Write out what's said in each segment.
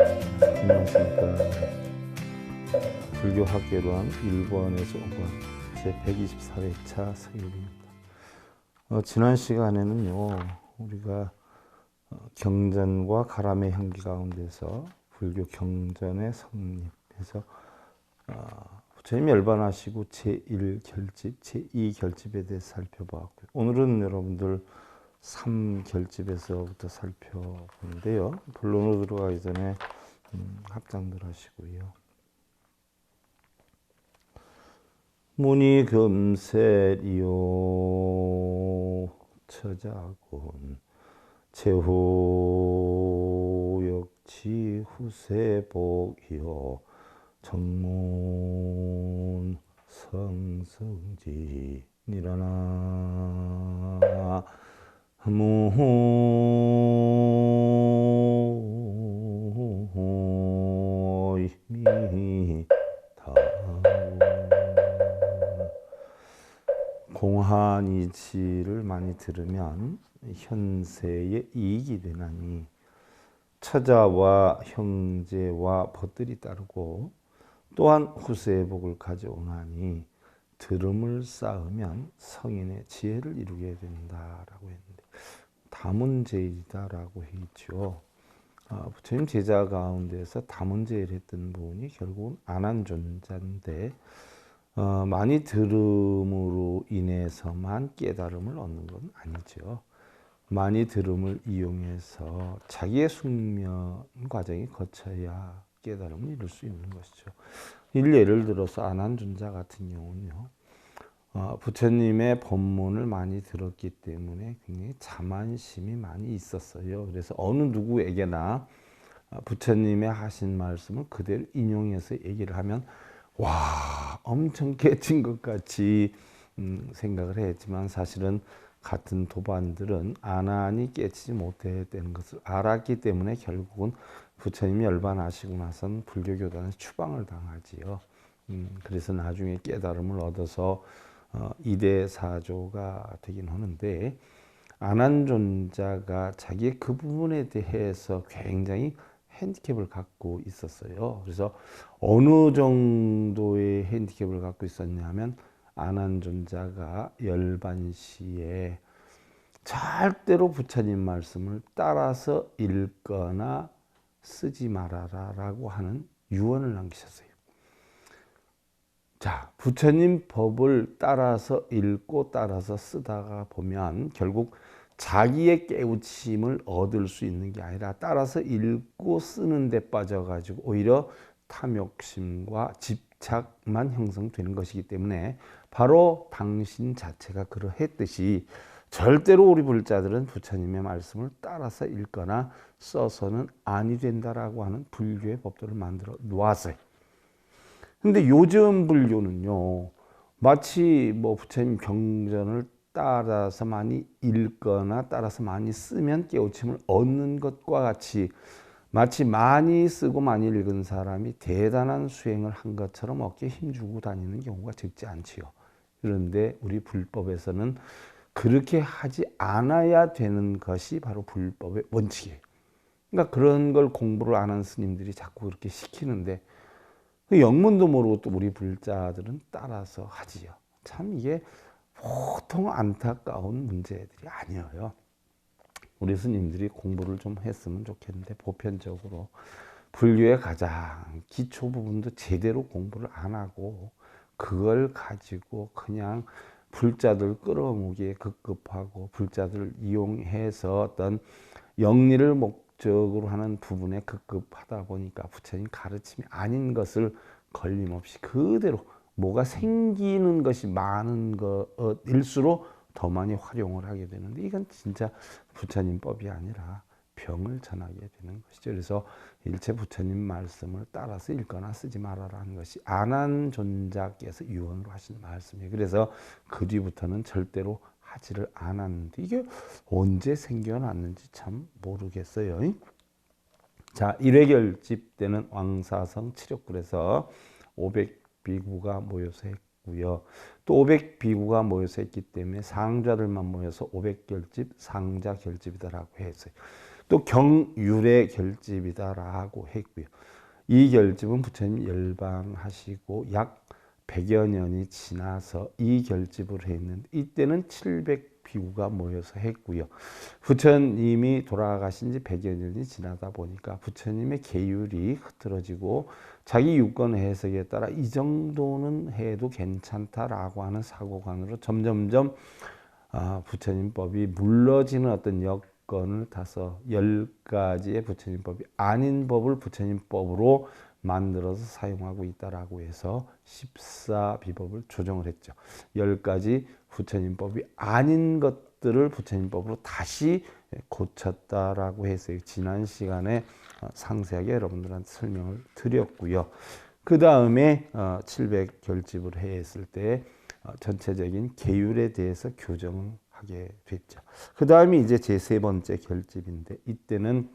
안녕하십니까. 불교학개론 1번에서 5번 제124회차 서유입니다. 지난 시간에는요, 우리가 경전과 가람의 향기 가운데서 불교 경전의 성립에서 부처님이 열반하시고 제1결집, 제2결집에 대해서 살펴보았고요. 오늘은 여러분들 3결집에서부터 살펴보는데요. 본론으로 들어가기 전에 합장들 하시고요. 무니금셋이요 처자군 제후역지 후세복이요 정문 성성지 니라나 무이미 공한이치를 많이 들으면 현세에 이익이 되나니 처자와 형제와 벗들이 따르고 또한 후세의 복을 가져오나니 들음을 쌓으면 성인의 지혜를 이루게 된다라고 했는데 다문제일이다라고 했죠. 부처님 제자 가운데서 다문제일 했던 분이 결국은 안한존자인데 많이 들음으로 인해서만 깨달음을 얻는 건 아니죠. 많이 들음을 이용해서 자기의 숙면 과정이 거쳐야 깨달음을 이룰 수 있는 것이죠. 예를 들어서 안한존자 같은 경우는요, 부처님의 법문을 많이 들었기 때문에 굉장히 자만심이 많이 있었어요. 그래서 어느 누구에게나 부처님의 하신 말씀을 그대로 인용해서 얘기를 하면 와, 엄청 깨친 것 같이 생각을 했지만 사실은 같은 도반들은 아나니 깨치지 못했다는 것을 알았기 때문에 결국은 부처님이 열반하시고 나선 불교교단에서 추방을 당하지요. 그래서 나중에 깨달음을 얻어서 이대사조가 되긴 하는데 안한존자가 자기의 그 부분에 대해서 굉장히 핸디캡을 갖고 있었어요. 그래서 어느 정도의 핸디캡을 갖고 있었냐면 안한존자가 열반시에 절대로 부처님 말씀을 따라서 읽거나 쓰지 말아라 라고 하는 유언을 남기셨어요. 자, 부처님 법을 따라서 읽고 따라서 쓰다가 보면 결국 자기의 깨우침을 얻을 수 있는 게 아니라 따라서 읽고 쓰는 데 빠져가지고 오히려 탐욕심과 집착만 형성되는 것이기 때문에 바로 당신 자체가 그러했듯이 절대로 우리 불자들은 부처님의 말씀을 따라서 읽거나 써서는 아니 된다라고 하는 불교의 법도를 만들어 놓았어요. 근데 요즘 불교는요, 마치 뭐 부처님 경전을 따라서 많이 읽거나 따라서 많이 쓰면 깨우침을 얻는 것과 같이 마치 많이 쓰고 많이 읽은 사람이 대단한 수행을 한 것처럼 어깨에 힘주고 다니는 경우가 적지 않지요. 그런데 우리 불법에서는 그렇게 하지 않아야 되는 것이 바로 불법의 원칙이에요. 그러니까 그런 걸 공부를 안 한 스님들이 자꾸 그렇게 시키는데 그 영문도 모르고 또 우리 불자들은 따라서 하지요. 참 이게 보통 안타까운 문제들이 아니에요. 우리 스님들이 공부를 좀 했으면 좋겠는데 보편적으로 불교의 가장 기초 부분도 제대로 공부를 안 하고 그걸 가지고 그냥 불자들 끌어모기에 급급하고 불자들을 이용해서 어떤 영리를 목적으로 하는 부분에 급급하다 보니까 부처님 가르침이 아닌 것을 걸림없이 그대로 뭐가 생기는 것이 많은 것일수록 더 많이 활용을 하게 되는데 이건 진짜 부처님 법이 아니라 병을 전하게 되는 것이죠. 그래서 일체 부처님 말씀을 따라서 읽거나 쓰지 말아라는 것이 안한존자께서 유언으로 하신 말씀이에요. 그래서 그 뒤부터는 절대로 하지를 않았는데 이게 언제 생겨났는지 참 모르겠어요. 자, 1회결집 때는 왕사성 칠욕굴에서 500비구가 모여서 했고요. 또 500비구가 모여서 했기 때문에 상자들만 모여서 500결집, 상자결집이다라고 했어요. 또 경율의 결집이다라고 했고요. 이 결집은 부처님 열반하시고 약 100여 년이 지나서 이 결집을 했는데 이때는 700비구가 모여서 했고요. 부처님이 돌아가신 지 100여 년이 지나다 보니까 부처님의 계율이 흐트러지고 자기 유권 해석에 따라 이 정도는 해도 괜찮다라고 하는 사고관으로 점점점 부처님 법이 물러지는 어떤 여건을 타서 10가지의 부처님 법이 아닌 법을 부처님 법으로 만들어서 사용하고 있다라고 해서 14비법을 조정을 했죠. 10가지 부처님 법이 아닌 것들을 부처님 법으로 다시 고쳤다라고 해서 지난 시간에 상세하게 여러분들한테 설명을 드렸고요. 그 다음에 700 결집을 했을 때 전체적인 계율에 대해서 교정을 하게 됐죠. 그 다음이 이제 제 세 번째 결집인데 이때는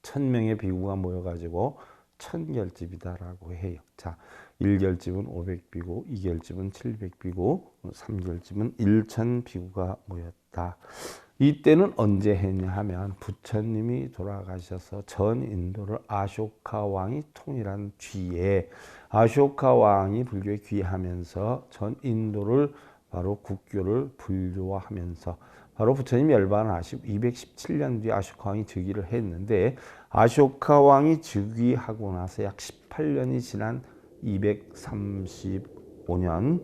1000명의 비구가 모여가지고 천결집이다라고 해요. 자, 1결집은 500비구, 2결집은 700비구, 3결집은 1000비구가 모였다. 이때는 언제 했냐 하면 부처님이 돌아가셔서 전 인도를 아쇼카 왕이 통일한 뒤에 아쇼카 왕이 불교에 귀하면서 전 인도를 바로 국교를 불교화하면서 바로 부처님 열반을 하시고 217년 뒤에 아쇼카 왕이 즉위를 했는데 아쇼카 왕이 즉위하고 나서 약 18년이 지난 235년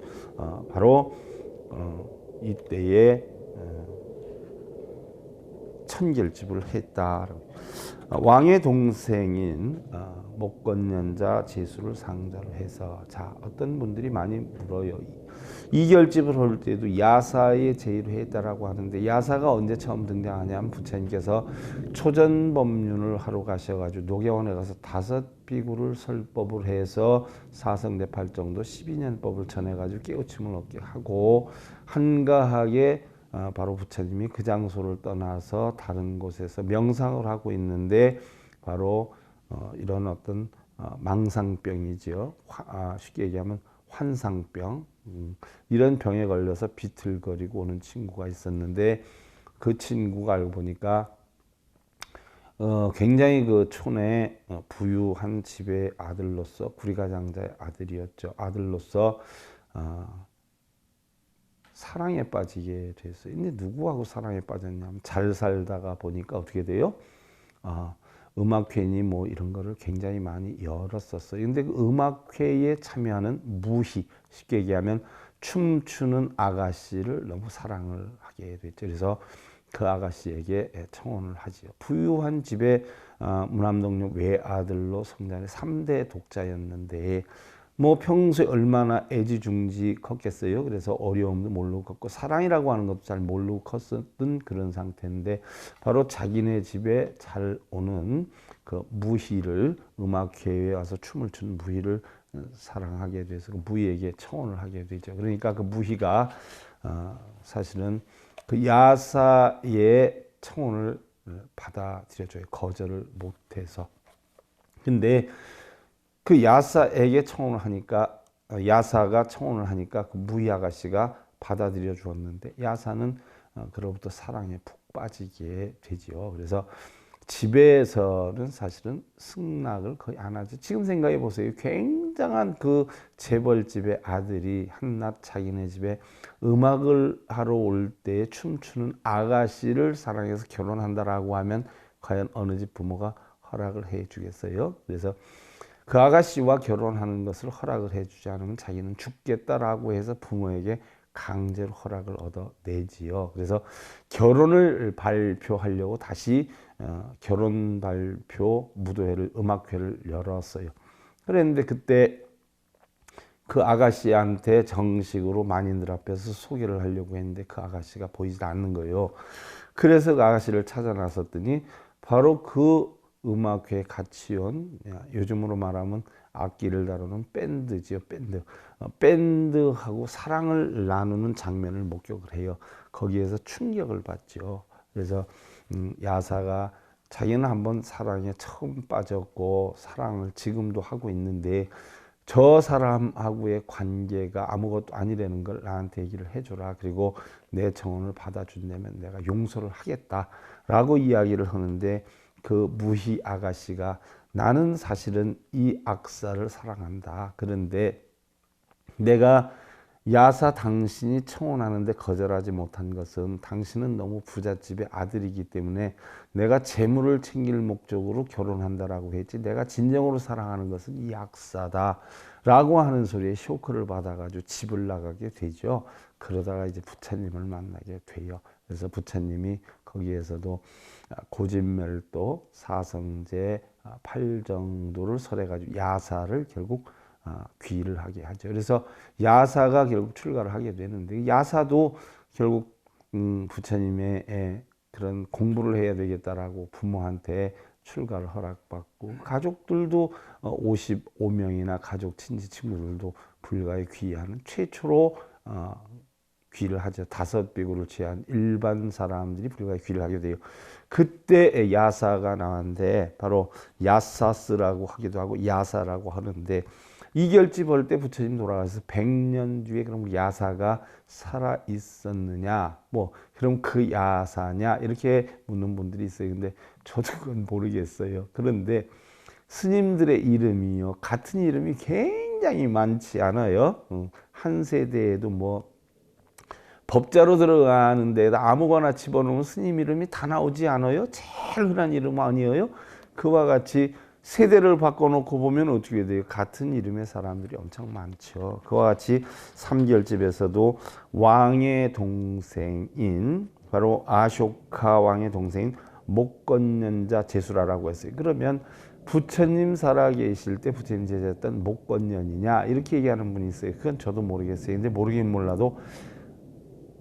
바로 이때에 천결집을 했다. 왕의 동생인 목건년자 제수를 상자로 해서 자 어떤 분들이 많이 물어요. 이 결집을 할 때도 야사의 제의로 했다라고 하는데 야사가 언제 처음 등장하냐면 부처님께서 초전법륜을 하러 가셔가지고 녹야원에 가서 5비구를 설법을 해서 사성대팔정도 12년법을 전해가지고 깨우침을 얻게 하고 한가하게 바로 부처님이 그 장소를 떠나서 다른 곳에서 명상을 하고 있는데 바로 이런 어떤 망상병이죠. 쉽게 얘기하면 환상병 이런 병에 걸려서 비틀거리고 오는 친구가 있었는데 그 친구가 알고 보니까 굉장히 그 촌에 부유한 집의 아들로서 구리가장자의 아들이었죠. 아들로서 사랑에 빠지게 됐어요. 근데 누구하고 사랑에 빠졌냐면 잘 살다가 보니까 어떻게 돼요? 음악회니 뭐 이런 거를 굉장히 많이 열었었어요. 근데 그 음악회에 참여하는 무희, 쉽게 얘기하면 춤추는 아가씨를 너무 사랑을 하게 됐죠. 그래서 그 아가씨에게 청혼을 하지요. 부유한 집의 무남동녀 외아들로 성장해 3대 독자였는데 뭐 평소에 얼마나 애지중지 컸겠어요. 그래서 어려움도 모르고 컸고 사랑이라고 하는 것도 잘 모르고 컸었던 그런 상태인데 바로 자기네 집에 잘 오는 그 무희를 음악회에 와서 춤을 추는 무희를 사랑하게 돼서 그 무희에게 청혼을 하게 되죠. 그러니까 그 무희가 사실은 그 야사의 청혼을 받아들여줘요. 거절을 못해서. 근데 그 야사에게 청혼을 하니까 야사가 청혼을 하니까 그 무희 아가씨가 받아들여 주었는데 야사는 그로부터 사랑에 푹 빠지게 되지요. 그래서 집에서는 사실은 승낙을 거의 안 하죠. 지금 생각해 보세요. 굉장한 그 재벌집의 아들이 한낱 자기네 집에 음악을 하러 올 때 춤추는 아가씨를 사랑해서 결혼한다라고 하면 과연 어느 집 부모가 허락을 해 주겠어요? 그래서 그 아가씨와 결혼하는 것을 허락을 해주지 않으면 자기는 죽겠다라고 해서 부모에게 강제로 허락을 얻어내지요. 그래서 결혼을 발표하려고 다시 결혼 발표 무도회를 음악회를 열었어요. 그랬는데 그때 그 아가씨한테 정식으로 만인들 앞에서 소개를 하려고 했는데 그 아가씨가 보이지 않는 거예요. 그래서 그 아가씨를 찾아 나섰더니 바로 그 음악회에 같이 온 요즘으로 말하면 악기를 다루는 밴드지요. 밴드하고 사랑을 나누는 장면을 목격을 해요. 거기에서 충격을 받죠. 그래서 야사가 자기는 한번 사랑에 처음 빠졌고 사랑을 지금도 하고 있는데 저 사람하고의 관계가 아무것도 아니라는 걸 나한테 얘기를 해줘라. 그리고 내 청혼을 받아준다면 내가 용서를 하겠다라고 이야기를 하는데 그 무희 아가씨가 나는 사실은 이 악사를 사랑한다. 그런데 내가 야사 당신이 청혼하는데 거절하지 못한 것은 당신은 너무 부잣집의 아들이기 때문에 내가 재물을 챙길 목적으로 결혼한다라고 했지 내가 진정으로 사랑하는 것은 이 약사다 라고 하는 소리에 쇼크를 받아가지고 집을 나가게 되죠. 그러다가 이제 부처님을 만나게 돼요. 그래서 부처님이 거기에서도 고진멸도 사성제 8정도를 설해가지고 야사를 결국 귀의를 하게 하죠. 그래서 야사가 결국 출가를 하게 되는데 야사도 결국 부처님의 그런 공부를 해야 되겠다라고 부모한테 출가를 허락받고 가족들도 55명이나 가족 친지 친구들도 불가에 귀의하는 최초로 귀를 하죠. 5비구를 취한 일반 사람들이 불가에 귀를 하게 돼요. 그때 야사가 나왔는데 바로 야사스라고 하기도 하고 야사라고 하는데 이결집 할 때 부처님 돌아가서 100년 뒤에 그럼 야사가 살아 있었느냐 뭐 그럼 그 야사냐 이렇게 묻는 분들이 있어요. 근데 저도 그건 모르겠어요. 그런데 스님들의 이름이요 같은 이름이 굉장히 많지 않아요. 한 세대에도 뭐 법자로 들어가는 데다 아무거나 집어넣으면 스님 이름이 다 나오지 않아요? 제일 흔한 이름 아니에요? 그와 같이 세대를 바꿔놓고 보면 어떻게 돼요? 같은 이름의 사람들이 엄청 많죠. 그와 같이 삼결집에서도 왕의 동생인 바로 아쇼카 왕의 동생인 목건년자 제수라라고 했어요. 그러면 부처님 살아계실 때 부처님 제자였던 목건년이냐 이렇게 얘기하는 분이 있어요. 그건 저도 모르겠어요. 근데 모르긴 몰라도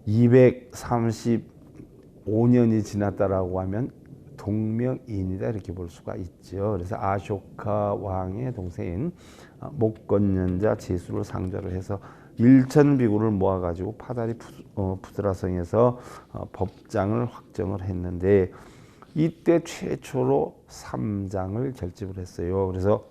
235년이 지났다라고 하면 동명이인이다 이렇게 볼 수가 있죠. 그래서 아쇼카 왕의 동생인 목건년자 제수를 상자로 해서 1000비구를 모아가지고 파다리 푸드라성에서 법장을 확정을 했는데 이때 최초로 3장을 결집을 했어요. 그래서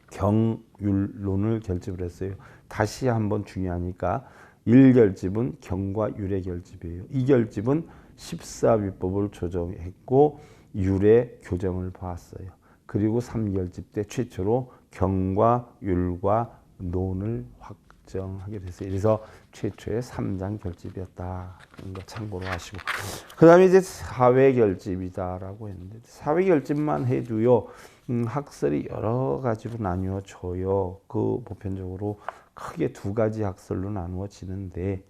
경율론을 결집을 했어요. 다시 한번 중요하니까 1결집은 경과 율의 결집이에요. 2결집은 14비법을 조정했고 율의 교정을 봤어요. 그리고 3결집 때 최초로 경과 율과 논을 확정하게 됐어요. 그래서 최초의 3장 결집이었다. 이거 참고로 하시고 그 다음에 이제 4회 결집이다라고 했는데 4회 결집만 해도요 학설이 여러 가지로 나뉘어져요. 그 보편적으로 크게 2가지 학설로 나누어지는데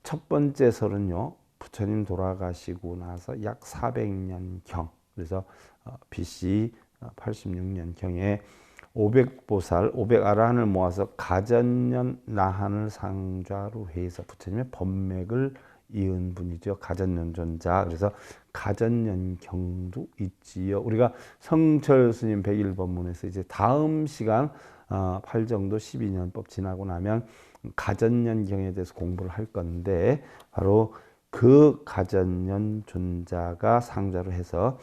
첫 번째 설은요 부처님 돌아가시고 나서 약 400년경 그래서 BC 86년경에 500보살 500아라한을 모아서 가전년 나한을 상좌로 해서 부처님의 법맥을 이은 분이죠. 가전연존자. 그래서 가전연경도 있지요. 우리가 성철 스님 101법문에서 이제 다음 시간 8정도 12년법 지나고 나면 가전연경에 대해서 공부를 할 건데 바로 그 가전연존자가 상자로 해서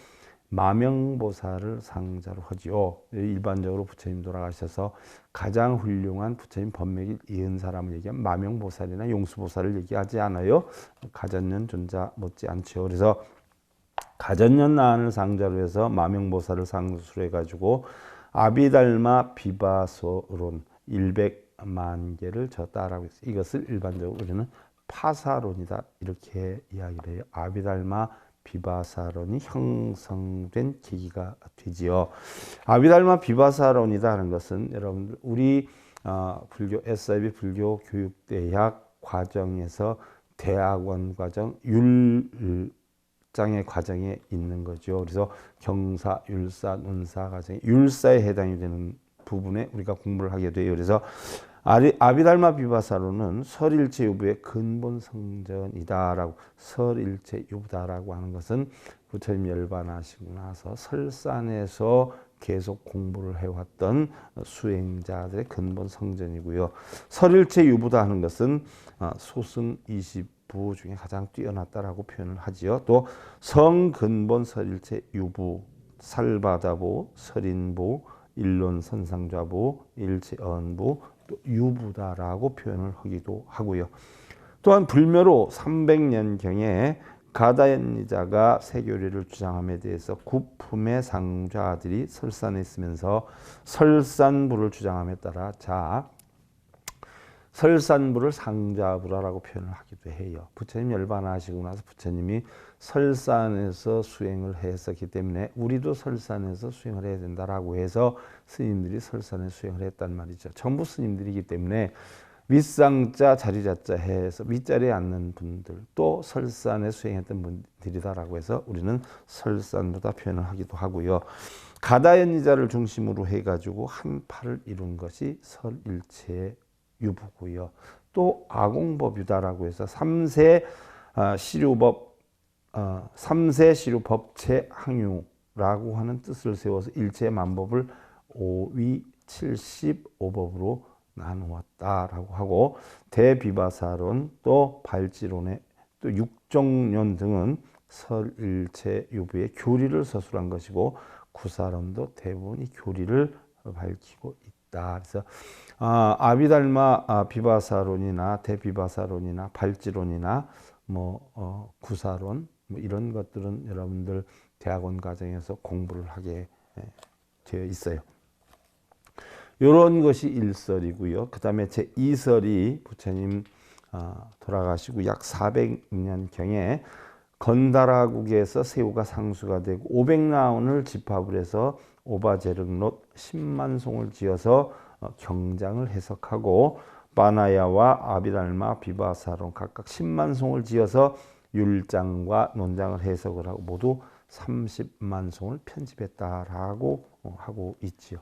마명보살을 상자로 하지요. 일반적으로 부처님 돌아가셔서 가장 훌륭한 부처님 법맥을 이은 사람을 얘기하면 마명보살이나 용수보살을 얘기하지 않아요. 가전연존자 못지 않죠. 그래서 가전연나한을 상자로 해서 마명보살을 상수로 해가지고 아비달마 비바소론 100만 개를 졌다라고 했어요. 이것을 일반적으로 우리는 파사론이다 이렇게 이야기를 해요. 아비달마 비바사론이 형성된 계기가 되지요. 아비달마 비바사론이다 하는 것은 여러분들 우리 불교 SIB 불교 교육대학 과정에서 대학원 과정 율장의 과정에 있는 거죠. 그래서 경사, 율사, 논사 과정에 율사에 해당이 되는 부분에 우리가 공부를 하게 돼요. 그래서 아비달마 비바사로는 설일체 유부의 근본 성전이다라고 설일체 유부다라고 하는 것은 부처님 열반하시고 나서 설산에서 계속 공부를 해왔던 수행자들의 근본 성전이고요. 설일체 유부다 하는 것은 소승 20부 중에 가장 뛰어났다라고 표현을 하지요. 또 성근본 설일체 유부, 살바다보, 설인보, 일론 선상좌부, 일체언부, 또 유부다라고 표현을 하기도 하고요. 또한 불묘로 300년경에 가다연니자가 세교리를 주장함에 대해서 구품의 상좌들이 설산에 있으면서 설산부를 주장함에 따라 설산부를 상좌부라고 표현을 하기도 해요. 부처님 열반하시고 나서 부처님이 설산에서 수행을 했었기 때문에 우리도 설산에서 수행을 해야 된다라고 해서 스님들이 설산에 수행을 했단 말이죠. 전부 스님들이기 때문에 윗상자 자리자자 해서 윗자리에 앉는 분들 또 설산에 수행했던 분들이다라고 해서 우리는 설산부다 표현을 하기도 하고요. 가다연니자를 중심으로 해가지고 한 팔을 이룬 것이 설일체 유부고요. 또 아공법유다라고 해서 3세 시류법체 항유라고 하는 뜻을 세워서 일체 만법을 5위 75법으로 나누었다라고 하고 대비바사론 또 발지론의 또 육정론 등은 설일체 유부의 교리를 서술한 것이고 구사론도 대부분이 교리를 밝히고 있다. 그래서 아비달마 비바사론이나 대비바사론이나 발지론이나 구사론 이런 것들은 여러분들 대학원 과정에서 공부를 하게 되어 있어요. 이런 것이 1설이고요. 그 다음에 제2설이 부처님 돌아가시고 약 400년경에 건다라국에서 세우가 상수가 되고 500나원을 집합을 해서 오바제륵롯 10만 송을 지어서 경장을 해석하고 바나야와 아비달마 비바사론 각각 10만 송을 지어서 율장과 논장을 해석을 하고 모두 30만 송을 편집했다라고 하고 있지요.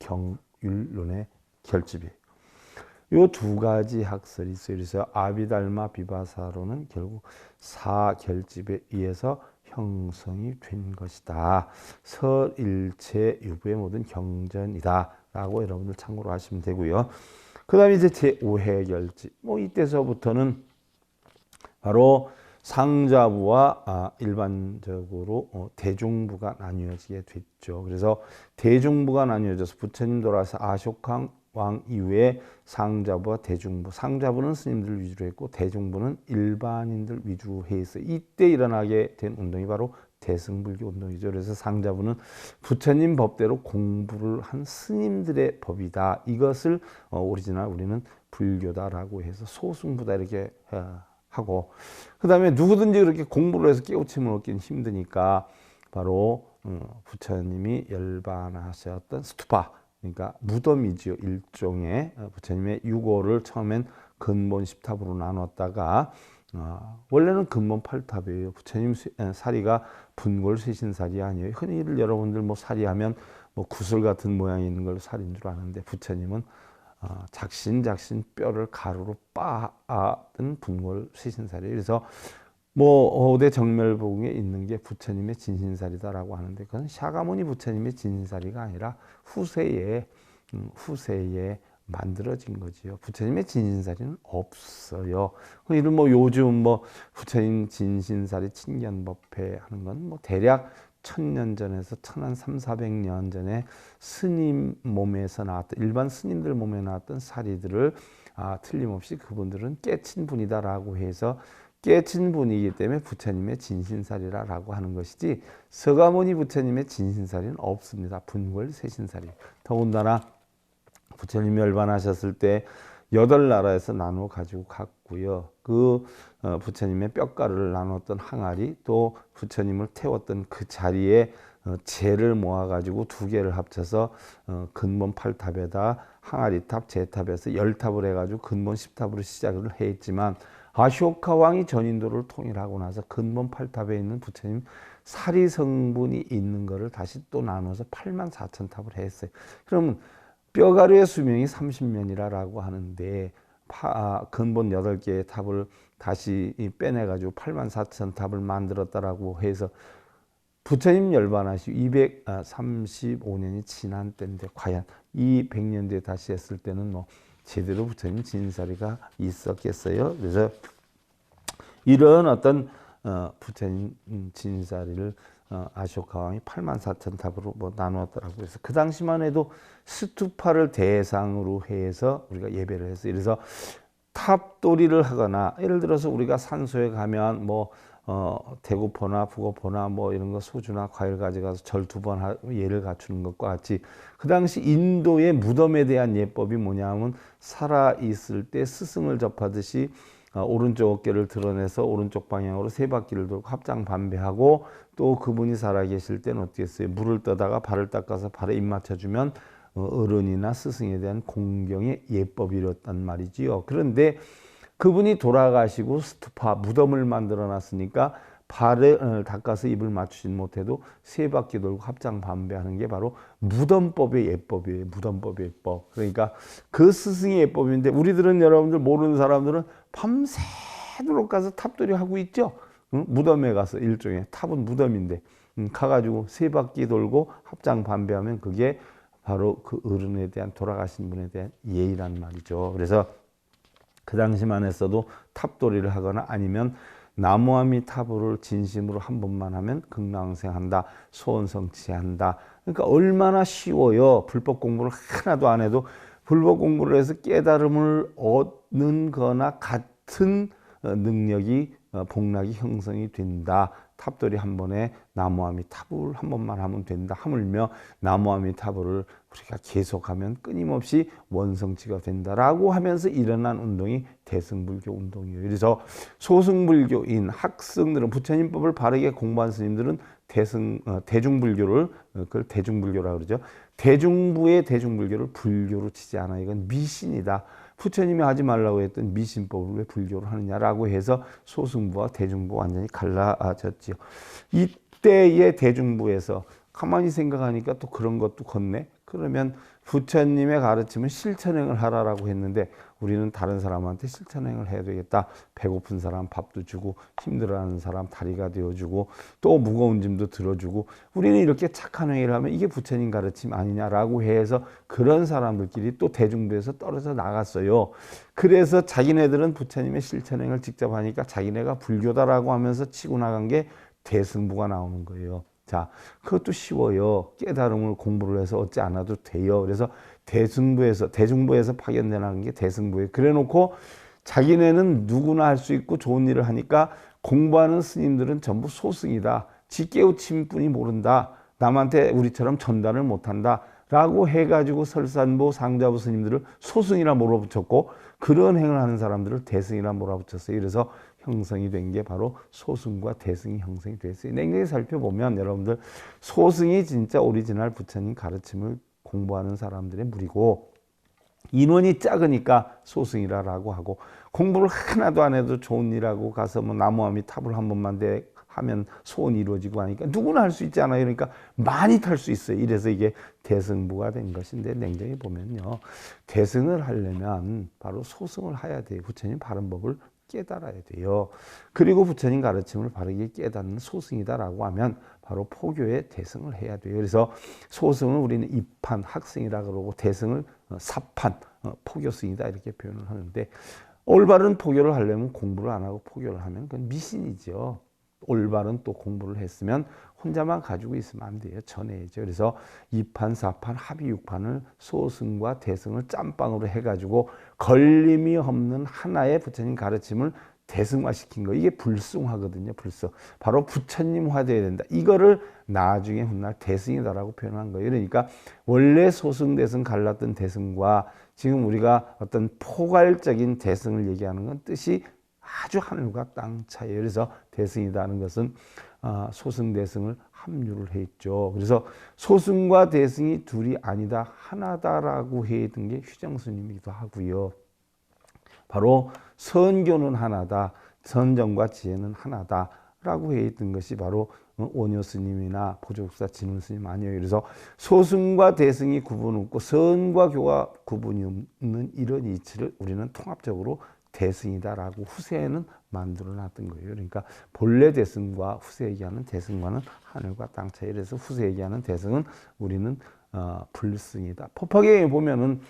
경율론의 결집이에요. 이 두 가지 학설이 있어요. 그래서 아비달마 비바사론은 결국 사결집에 의해서 형성이 된 것이다. 설일체 유부의 모든 경전이다 라고 여러분들 참고로 하시면 되고요. 그 다음에 이제 제5회 결집. 이때서부터는 바로 상좌부와 일반적으로 대중부가 나뉘어지게 됐죠. 그래서 대중부가 나뉘어져서 부처님 돌아와서 아쇼카 왕 이후에 상좌부와 대중부, 상좌부는 스님들 위주로 했고 대중부는 일반인들 위주로 해 있어요. 이때 일어나게 된 운동이 바로 대승불교 운동이죠. 그래서 상좌부는 부처님 법대로 공부를 한 스님들의 법이다. 이것을 오리지널 우리는 불교다라고 해서 소승부다 이렇게 하고, 그 다음에 누구든지 그렇게 공부를 해서 깨우침을 얻기는 힘드니까 바로 부처님이 열반하셨던 스투파, 그러니까 무덤이지요. 일종의 부처님의 유고를 처음엔 근본 10탑으로 나눴다가 원래는 근본 8탑이에요. 부처님 사리가 분골 쇄신사리 아니에요. 흔히들 여러분들 사리하면 구슬 같은 모양이 있는 걸 사리인 줄 아는데 부처님은 작신 뼈를 가루로 빻은 분골 쇄신사리. 그래서 어대 정멸보궁에 있는 게 부처님의 진신사리다라고 하는데 그건 샤가모니 부처님의 진신사리가 아니라 후세에 만들어진 거지요. 부처님의 진신사리는 없어요. 이런 요즘 부처님 진신사리 친견법회 하는 건 대략 1000년 전에서 1400년 전에 스님 몸에서 나왔던 일반 스님들 몸에 나왔던 사리들을 틀림없이 그분들은 깨친 분이다라고 해서 깨친 분이기 때문에 부처님의 진신사리라고 하는 것이지 서가모니 부처님의 진신사리는 없습니다. 분골 쇄신사리. 더군다나 부처님이 열반하셨을 때 8나라에서 나누어 가지고 갔고요. 그 부처님의 뼈가루를 나눴던 항아리 또 부처님을 태웠던 그 자리에 재를 모아가지고 2개를 합쳐서 근본 8탑에다 항아리탑, 재탑에서 10탑을 해가지고 근본 10탑으로 시작을 했지만 아쇼카 왕이 전인도를 통일하고 나서 근본 8탑에 있는 부처님 사리 성분이 있는 것을 다시 또 나눠서 84,000탑을 했어요. 그러면 뼈가루의 수명이 30년이라고 하는데 근본 8개의 탑을 다시 빼내가지고 84,000탑을 만들었다라고 해서 부처님 열반하시고 235년이 지난 때인데 과연 이 100년 뒤에 다시 했을 때는 제대로 부처님 진사리가 있었겠어요. 그래서 이런 어떤 부처님 진사리를 아쇼카 왕이 84,000탑으로 뭐 나누었더라고요. 그래서 그 당시만 해도 스투파를 대상으로 해서 우리가 예배를 했어요. 그래서 탑도리를 하거나 예를 들어서 우리가 산소에 가면 뭐 대구포나 북어포나 뭐 이런 거 소주나 과일 가져가서 절 2번 예를 갖추는 것과 같이 그 당시 인도의 무덤에 대한 예법이 뭐냐면 살아 있을 때 스승을 접하듯이 오른쪽 어깨를 드러내서 오른쪽 방향으로 3바퀴를 돌고 합장 반배하고 또 그분이 살아계실 때는 어떻게 했어요? 물을 떠다가 발을 닦아서 발에 입 맞춰주면 어른이나 스승에 대한 공경의 예법이었단 말이지요. 그런데 그분이 돌아가시고 스투파 무덤을 만들어 놨으니까 발을 닦아서 입을 맞추진 못해도 3바퀴 돌고 합장 반배하는 게 바로 무덤법의 예법이에요. 무덤법의 예법. 그러니까 그 스승의 예법인데 우리들은 여러분들 모르는 사람들은 밤새도록 가서 탑돌이 하고 있죠. 응? 무덤에 가서 일종의 탑은 무덤인데 가가지고 3바퀴 돌고 합장 반배하면 그게 바로 그 어른에 대한 돌아가신 분에 대한 예의란 말이죠. 그래서 그 당시만 했어도 탑돌이를 하거나 아니면 나무아미타불을 진심으로 한 번만 하면 극락왕생한다, 소원성취한다. 그러니까 얼마나 쉬워요. 불법 공부를 하나도 안 해도 불법 공부를 해서 깨달음을 얻는 거나 같은 능력이 복락이 형성이 된다. 탑돌이 한 번에 나무아미타불 한 번만 하면 된다. 하물며 나무아미타불을 우리가 계속하면 끊임없이 원성치가 된다라고 하면서 일어난 운동이 대승불교 운동이에요. 그래서 소승불교인 학생들은 부처님법을 바르게 공부한 스님들은 대중불교를 그걸 대중불교라고 그러죠. 대중부의 대중불교를 불교로 치지 않아. 이건 미신이다. 부처님이 하지 말라고 했던 미신법을 왜 불교로 하느냐라고 해서 소승부와 대중부 완전히 갈라졌지요. 이때의 대중부에서 가만히 생각하니까 또 그런 것도 걷네. 그러면 부처님의 가르침은 실천행을 하라라고 했는데 우리는 다른 사람한테 실천행을 해야 되겠다. 배고픈 사람 밥도 주고 힘들어하는 사람 다리가 되어주고 또 무거운 짐도 들어주고 우리는 이렇게 착한 행위를 하면 이게 부처님 가르침 아니냐라고 해서 그런 사람들끼리 또 대중부에서 떨어져 나갔어요. 그래서 자기네들은 부처님의 실천행을 직접 하니까 자기네가 불교다라고 하면서 치고 나간 게 대승부가 나오는 거예요. 자, 그것도 쉬워요. 깨달음을 공부를 해서 얻지 않아도 돼요. 그래서 대중부에서 파견되는 게 대승부예요. 그래 놓고 자기네는 누구나 할 수 있고 좋은 일을 하니까 공부하는 스님들은 전부 소승이다. 지 깨우침뿐이 모른다. 남한테 우리처럼 전달을 못한다. 라고 해가지고 설산부, 상자부 스님들을 소승이라 몰아붙였고 그런 행을 하는 사람들을 대승이라 몰아붙였어요. 그래서 형성이 된 게 바로 소승과 대승이 형성이 됐어요. 냉정히 살펴보면 여러분들 소승이 진짜 오리지널 부처님 가르침을 공부하는 사람들의 무리고 인원이 작으니까 소승이라고 하고 공부를 하나도 안 해도 좋은 일하고 가서 뭐 나무아미탑을 한 번만 하면 소원이 이루어지고 하니까 누구나 할 수 있지 않아요. 그러니까 많이 탈 수 있어요. 이래서 이게 대승부가 된 것인데 냉정히 보면요. 대승을 하려면 바로 소승을 해야 돼요. 부처님 바른 법을 깨달아야 돼요. 그리고 부처님 가르침을 바르게 깨닫는 소승이다라고 하면 바로 포교의 대승을 해야 돼요. 그래서 소승은 우리는 입판, 학승이라 그러고 대승을 사판, 포교승이다 이렇게 표현을 하는데 올바른 포교를 하려면 공부를 안 하고 포교를 하면 그건 미신이죠. 올바른 또 공부를 했으면 혼자만 가지고 있으면 안 돼요. 전해야죠. 그래서 2판, 4판, 합의 6판을 소승과 대승을 짬빵으로 해가지고 걸림이 없는 하나의 부처님 가르침을 대승화시킨 거. 이게 불승화거든요. 불승. 바로 부처님화 되어야 된다. 이거를 나중에 훗날 대승이다라고 표현한 거예요. 그러니까 원래 소승, 대승 갈랐던 대승과 지금 우리가 어떤 포괄적인 대승을 얘기하는 건 뜻이 아주 하늘과 땅 차이에요. 그래서 대승이라는 것은 소승, 대승을 합류를 했죠. 그래서 소승과 대승이 둘이 아니다, 하나다라고 했던 게 휴정스님이기도 하고요. 바로 선교는 하나다, 선정과 지혜는 하나다라고 했던 것이 바로 원효스님이나 보조국사 진원스님 아니에요. 그래서 소승과 대승이 구분 없고 선과 교가 구분이 없는 이런 이치를 우리는 통합적으로 대승이다라고 후세에는 만들어 놨던 거예요. 그러니까 본래 대승과 후세 얘기하는 대승과는 하늘과 땅 차이. 그래서 후세 얘기하는 대승은 우리는 불승이다. 법화경에 보면은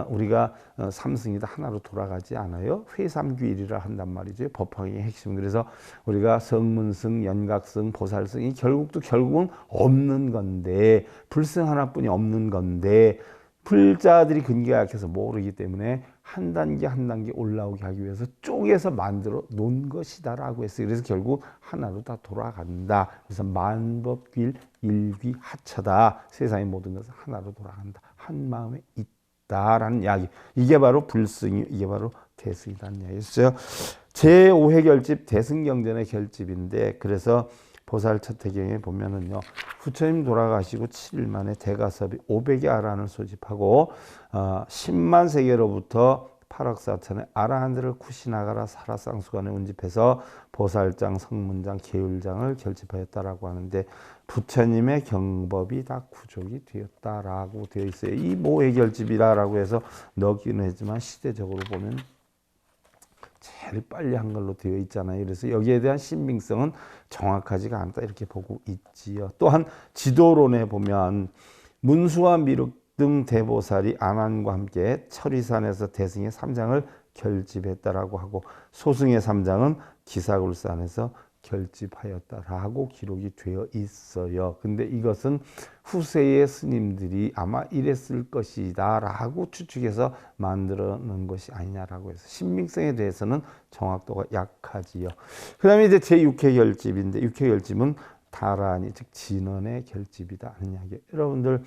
우리가 삼승이다 하나로 돌아가지 않아요. 회삼귀일이라 한단 말이죠. 법화경의 핵심. 그래서 우리가 성문승, 연각승, 보살승이 결국은 없는 건데, 불승 하나뿐이 없는 건데, 불자들이 근기가 약해서 모르기 때문에 한 단계 한 단계 올라오게 하기 위해서 쪼개서 만들어 놓은 것이다라고 했어요. 그래서 결국 하나로 다 돌아간다. 그래서 만법귀일 일귀 하차다. 세상의 모든 것은 하나로 돌아간다. 한 마음에 있다라는 이야기. 이게 바로 불승이, 이게 바로 대승이라는 이야기였어요. 제5회 결집 대승경전의 결집인데, 그래서 보살처태경에 보면은요, 부처님 돌아가시고 7일 만에 대가섭이 500의 아라한을 소집하고 10만 세계로부터 파락사천의 아라한들을 쿠시나가라 사라상수관에 운집해서 보살장, 성문장, 계율장을 결집하였다라고 하는데, 부처님의 경법이 다 구족이 되었다라고 되어 있어요. 이 모의 결집이라고 해서 넣기는 했지만 시대적으로 보면 제일 빨리 한 걸로 되어 있잖아요. 그래서 여기에 대한 신빙성은 정확하지가 않다 이렇게 보고 있지요. 또한 지도론에 보면 문수와 미륵 등 대보살이 아난과 함께 철이산에서 대승의 3장을 결집했다라고 하고, 소승의 3장은 기사굴산에서 결집하였다라고 기록이 되어 있어요. 근데 이것은 후세의 스님들이 아마 이랬을 것이다 라고 추측해서 만들어 놓은 것이 아니냐라고 해서 신빙성에 대해서는 정확도가 약하지요. 그 다음에 이제 제6회 결집인데, 6회 결집은 다란이 즉 진언의 결집이다 하는 이야기. 여러분들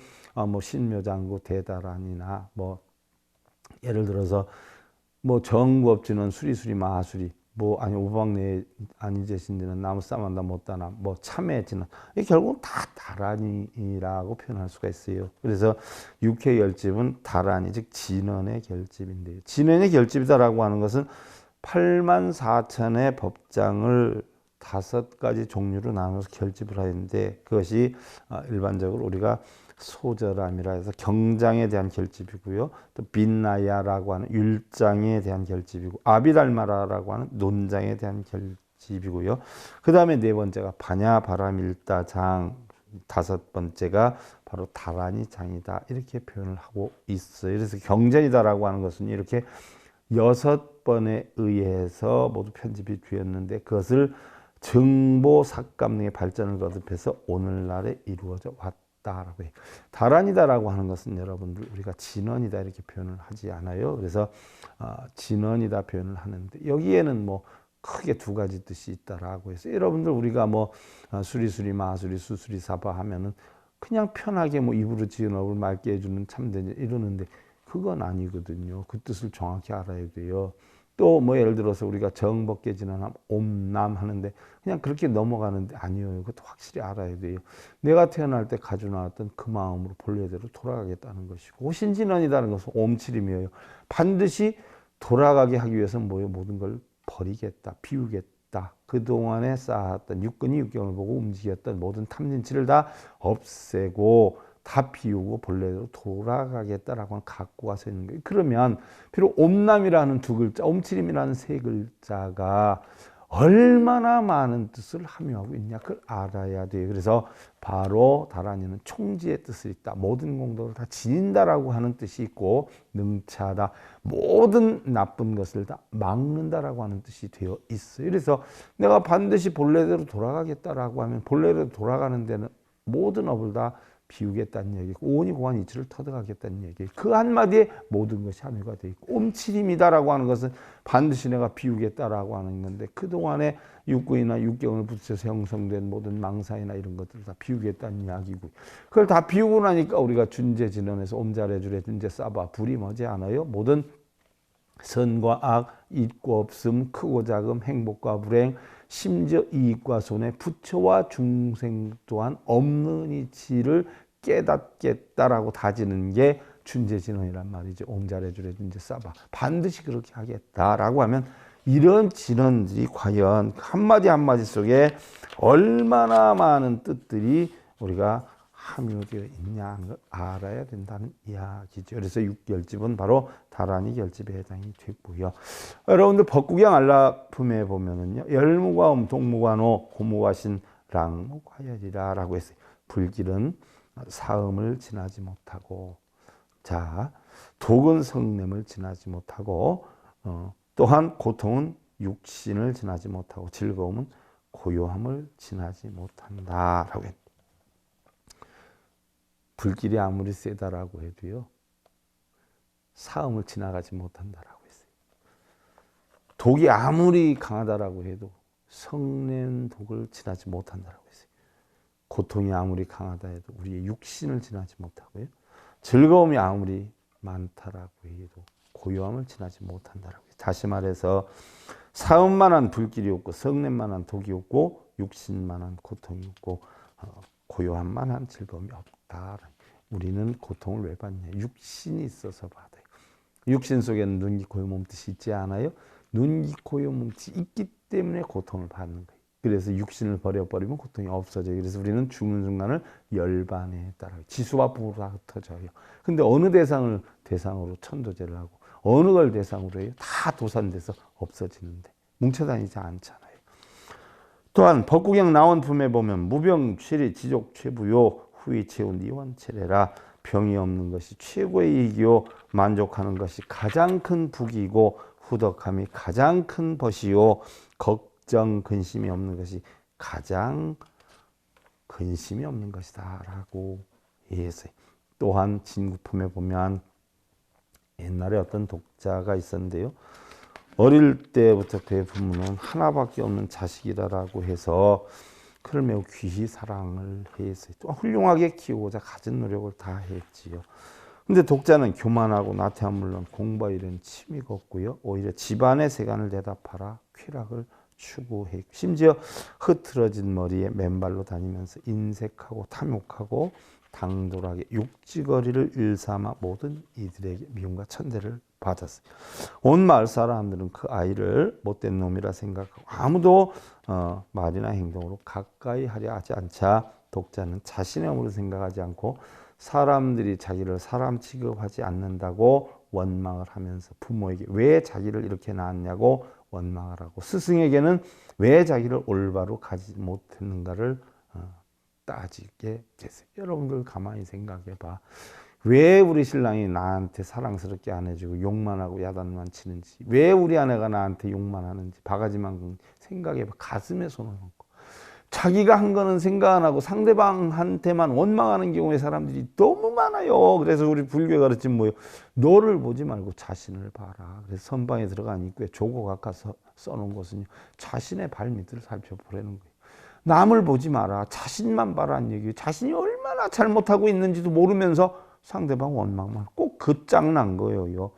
뭐 신묘장구 대다란이나 뭐 예를 들어서 뭐 정법진원 수리수리 마하수리 뭐 아니 오박내 아니제신지는 나무 싸만다 못다나 뭐 참회지는 이 결국 다 다란이라고 표현할 수가 있어요. 그래서 육회 결집은 다란이 즉 진언의 결집인데요. 진언의 결집이다라고 하는 것은 8만 4천의 법장을 5가지 종류로 나눠서 결집을 하는데, 그것이 일반적으로 우리가 소절함이라 해서 경장에 대한 결집이고요. 또 빈나야라고 하는 율장에 대한 결집이고, 아비달마라라고 하는 논장에 대한 결집이고요. 그 다음에 네 번째가 바냐바라밀다장, 5번째가 바로 다란이장이다 이렇게 표현을 하고 있어요. 그래서 경전이다라고 하는 것은 이렇게 6번에 의해서 모두 편집이 되었는데, 그것을 정보 삭감 등의 발전을 거듭해서 오늘날에 이루어져 왔다라고 해요. 다란이다라고 하는 것은 여러분들 우리가 진언이다 이렇게 표현을 하지 않아요. 그래서 진언이다 표현을 하는데, 여기에는 뭐 크게 2가지 뜻이 있다라고 해서, 여러분들 우리가 뭐 수리수리 마수리 수수리 사바 하면은 그냥 편하게 뭐 입으로 지은 업을 맑게 해주는 참되냐 이러는데, 그건 아니거든요. 그 뜻을 정확히 알아야 돼요. 또 뭐 예를 들어서 우리가 정법계 진언함 옴남 하는데 그냥 그렇게 넘어가는데 아니에요. 그것도 확실히 알아야 돼요. 내가 태어날 때 가지고 나왔던 그 마음으로 본래대로 돌아가겠다는 것이고, 오신진언이라는 것은 옴칠임이에요. 반드시 돌아가게 하기 위해서는 뭐예요? 모든 걸 버리겠다, 비우겠다. 그동안에 쌓았던 육근이 육경을 보고 움직였던 모든 탐진치를 다 없애고 다 비우고 본래대로 돌아가겠다라고 하는 각고가 서 있는 거예요. 그러면 비록 옴남이라는 2글자, 옴칠임이라는 3글자가 얼마나 많은 뜻을 함유하고 있냐, 그걸 알아야 돼요. 그래서 바로 다란이는 총지의 뜻을 있다. 모든 공덕을 다 지닌다라고 하는 뜻이 있고, 능차다. 모든 나쁜 것을 다 막는다라고 하는 뜻이 되어 있어요. 그래서 내가 반드시 본래대로 돌아가겠다라고 하면 본래대로 돌아가는 데는 모든 업을 다 비우겠다는 얘기고, 오니 고한 이치를 터득하겠다는 얘기. 그 한마디에 모든 것이 함유가 되어 있고, 옴칠임이다라고 하는 것은 반드시 내가 비우겠다라고 하는 건데, 그동안에 육구이나 육경을 붙여서 형성된 모든 망사이나 이런 것들을 다 비우겠다는 이야기고, 그걸 다 비우고 나니까 우리가 준재진언에서 옴자레주레 준재 싸바 불이 머지 않아요. 모든 선과 악, 있고 없음, 크고 작음, 행복과 불행, 심지어 이익과 손해, 부처와 중생 또한 없는 이치를 깨닫겠다라고 다지는 게 준재진언이란 말이죠. 옴자레주레 준재 싸바. 반드시 그렇게 하겠다라고 하면, 이런 진언들이 과연 한마디 한마디 속에 얼마나 많은 뜻들이 우리가 함유되어 있냐 하는 걸 알아야 된다는 이야기죠. 그래서 6결집은 바로 다란이 결집에 해당이 되고요. 여러분들 법구경 알라품에 보면은요, 열무과음 동무관호 고무과신 랑무과열이라고 했어요. 불길은 사음을 지나지 못하고, 자, 독은 성냄을 지나지 못하고, 또한 고통은 육신을 지나지 못하고, 즐거움은 고요함을 지나지 못한다라고 했다. 불길이 아무리 세다라고 해도요, 사음을 지나가지 못한다라고 했어요. 독이 아무리 강하다라고 해도 성냄 독을 지나지 못한다라고 했어요. 고통이 아무리 강하다 해도 우리의 육신을 지나지 못하고요. 즐거움이 아무리 많다라고 해도 고요함을 지나지 못한다라고 해요. 다시 말해서 사음만한 불길이 없고 성냄만한 독이 없고 육신만한 고통이 없고 고요함만한 즐거움이 없다. 우리는 고통을 왜 받냐? 육신이 있어서 받아요. 육신 속에는 눈, 귀, 코요, 몸뜻이 있지 않아요? 눈, 귀, 코요, 몸뜻이 있기 때문에 고통을 받는 거예요. 그래서 육신을 버려버리면 고통이 없어져요. 그래서 우리는 죽는 순간을 열반에 따라 지수와 부가 흩어져요. 근데 어느 대상을 대상으로 천도제를 하고 어느 걸 대상으로 해요? 다 도산돼서 없어지는데 뭉쳐 다니지 않잖아요. 또한 법구경 나온 품에 보면 무병, 취리, 지족, 최부요, 후이, 최후, 니원, 체례라. 병이 없는 것이 최고의 이익이요 만족하는 것이 가장 큰 복이고 후덕함이 가장 큰 벗이요 걱정, 근심이 없는 것이 가장 근심이 없는 것이다 라고 했어요. 또한 진구품에 보면 옛날에 어떤 독자가 있었는데요. 어릴 때부터 그의 부모는 하나밖에 없는 자식이라고 해서 그를 매우 귀히 사랑을 했어요. 또 훌륭하게 키우고자 가진 노력을 다 했지요. 근데 독자는 교만하고 나태한 물론 공부와 이런 취미가 없고요. 오히려 집안의 세간을 대답하라 쾌락을 추구해. 심지어 흐트러진 머리에 맨발로 다니면서 인색하고 탐욕하고 당돌하게 육지거리를 일삼아 모든 이들에게 미움과 천대를 받았어요. 온 마을 사람들은 그 아이를 못된 놈이라 생각하고 아무도 말이나 행동으로 가까이 하려 하지 않자 독자는 자신의 몸으로 생각하지 않고 사람들이 자기를 사람 취급하지 않는다고 원망을 하면서 부모에게 왜 자기를 이렇게 낳았냐고 원망을 하고 스승에게는 왜 자기를 올바로 가지 못했는가를 따지게 됐어요. 여러분들 가만히 생각해 봐. 왜 우리 신랑이 나한테 사랑스럽게 안 해주고 욕만 하고 야단만 치는지, 왜 우리 아내가 나한테 욕만 하는지 바가지만 생각해 봐. 가슴에 손을 얹고 자기가 한 거는 생각 안 하고 상대방한테만 원망하는 경우에 사람들이 너무 많아요. 그래서 우리 불교가 그랬지 뭐요. 너를 보지 말고 자신을 봐라. 그래서 선방에 들어간 입구에 조고 가까서 써놓은 것은요. 자신의 발밑을 살펴보라는 거예요. 남을 보지 마라. 자신만 봐라는 얘기예요. 자신이 얼마나 잘못하고 있는지도 모르면서 상대방 원망만 꼭 그 짱난 거예요.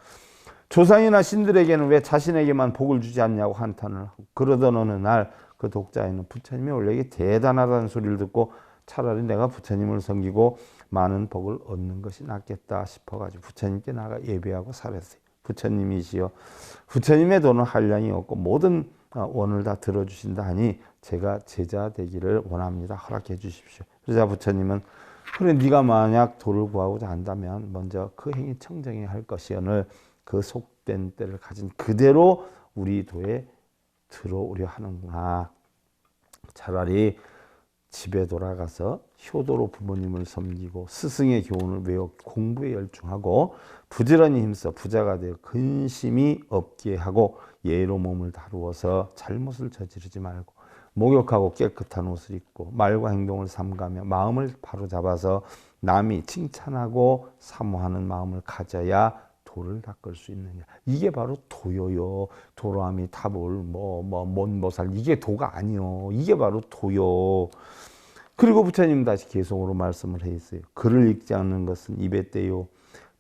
조상이나 신들에게는 왜 자신에게만 복을 주지 않냐고 한탄을 하고 그러던 어느 날 그 독자에는 부처님이 원래 대단하다는 소리를 듣고 차라리 내가 부처님을 섬기고 많은 복을 얻는 것이 낫겠다 싶어가지고 부처님께 나가 예배하고 살았어요. 부처님이시여 부처님의 도는 한량이 없고 모든 원을 다 들어주신다 하니 제가 제자 되기를 원합니다. 허락해 주십시오. 그러자 부처님은 그래 네가 만약 도를 구하고자 한다면 먼저 그 행위 청정해야 할 것이오늘 그 속된 때를 가진 그대로 우리 도에 들어오려 하는구나. 차라리 집에 돌아가서 효도로 부모님을 섬기고 스승의 교훈을 외워 공부에 열중하고 부지런히 힘써 부자가 되어 근심이 없게 하고 예로 몸을 다루어서 잘못을 저지르지 말고 목욕하고 깨끗한 옷을 입고 말과 행동을 삼가며 마음을 바로잡아서 남이 칭찬하고 사모하는 마음을 가져야 도를 닦을 수 있느냐. 이게 바로 도요요. 도로함이 타볼 뭔보살 이게 도가 아니요. 이게 바로 도요. 그리고 부처님 다시 계속으로 말씀을 해 있어요. 글을 읽지 않는 것은 입에 떼요.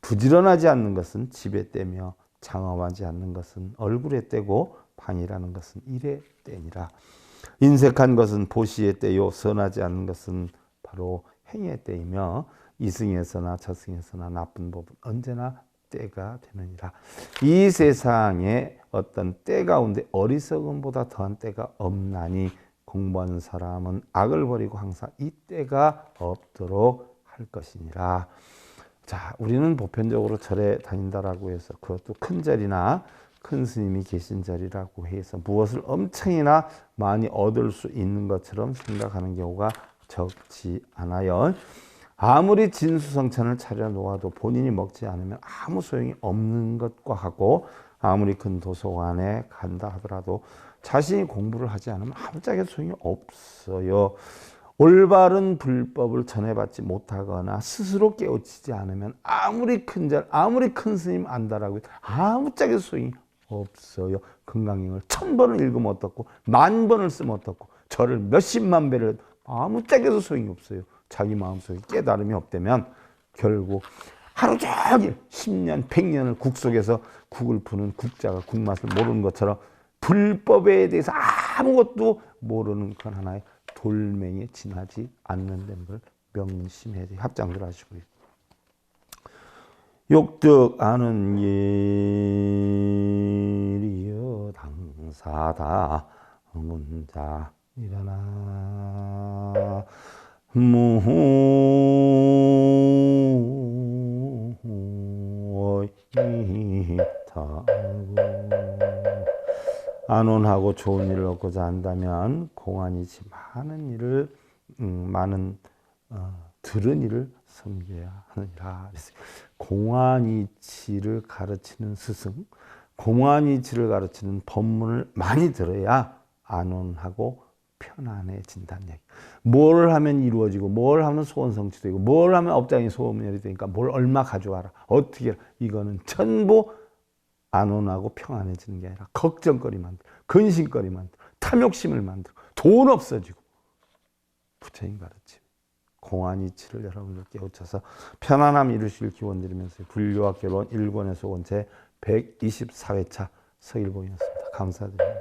부지런하지 않는 것은 집에 떼며 장엄하지 않는 것은 얼굴에 떼고 방이라는 것은 일에 떼니라. 인색한 것은 보시에 떼요. 선하지 않는 것은 바로 행에 떼이며 이승에서나 저승에서나 나쁜 법은 언제나 때가 되느니라. 이 세상에 어떤 때 가운데 어리석음보다 더한 때가 없나니 공부하는 사람은 악을 버리고 항상 이 때가 없도록 할 것이니라. 자, 우리는 보편적으로 절에 다닌다라고 해서 그것도 큰 절이나 큰 스님이 계신 절이라고 해서 무엇을 엄청이나 많이 얻을 수 있는 것처럼 생각하는 경우가 적지 않아요. 아무리 진수성찬을 차려 놓아도 본인이 먹지 않으면 아무 소용이 없는 것과 같고, 아무리 큰 도서관에 간다 하더라도 자신이 공부를 하지 않으면 아무짝에 소용이 없어요. 올바른 불법을 전해받지 못하거나 스스로 깨우치지 않으면 아무리 큰 절, 아무리 큰 스님 안다라고 해도 아무짝에 소용이 없어요. 금강경을 1000번을 읽으면 어떻고 10,000번을 쓰면 어떻고 절을 몇십만 배를 해도 아무짝에도 소용이 없어요. 자기 마음속에 깨달음이 없다면 결국 하루 종일 10년, 100년을 국 속에서 국을 푸는 국자가 국맛을 모르는 것처럼 불법에 대해서 아무것도 모르는 건 하나의 돌멩이에 지나지 않는다는 걸 명심해야 돼요. 합장들 하시고요. 욕득 아는 일이여 당사다 문자 일어나 무이타고 안온하고 좋은 일을 얻고자 한다면 공안이지 많은 일을 많은 들은 일을 섬겨야 하느니라. 공안이치를 가르치는 스승, 공안이치를 가르치는 법문을 많이 들어야 안온하고 편안해진다는 얘기. 뭘 하면 이루어지고, 뭘 하면 소원 성취되고, 뭘 하면 업장이 소멸이 되니까 뭘 얼마 가져와라, 어떻게 해라. 이거는 전부 안온하고 평안해지는 게 아니라 걱정거리 만들고, 근심거리 만들고, 탐욕심을 만들고, 돈 없어지고. 부처님 가르침 공안이치를 여러분들 깨우쳐서 편안함 이루실 기원드리면서 불교와 결혼 1권에서 온 제 124회차 서일봉이었습니다. 감사드립니다.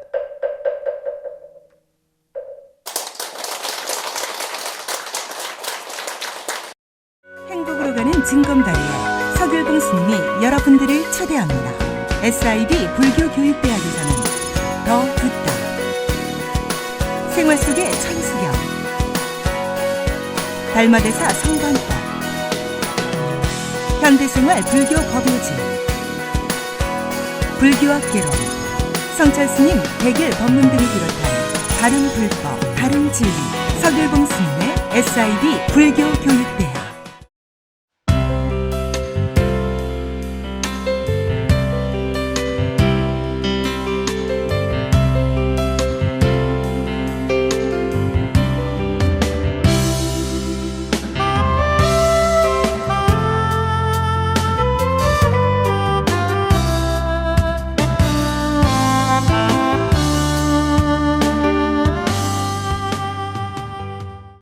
행복으로 가는 징검다리에 서길봉 스님이 여러분들을 초대합니다. SIB 불교교육대학에서는 더 듣다, 생활 속의 천수경, 달마대사 성관법, 현대생활 불교 법요지, 불교학 개론, 성찰스님 백일 법문 등을 비롯한 다른 불법, 다른 진리, 서길봉 스님의 SIB 불교교육대학.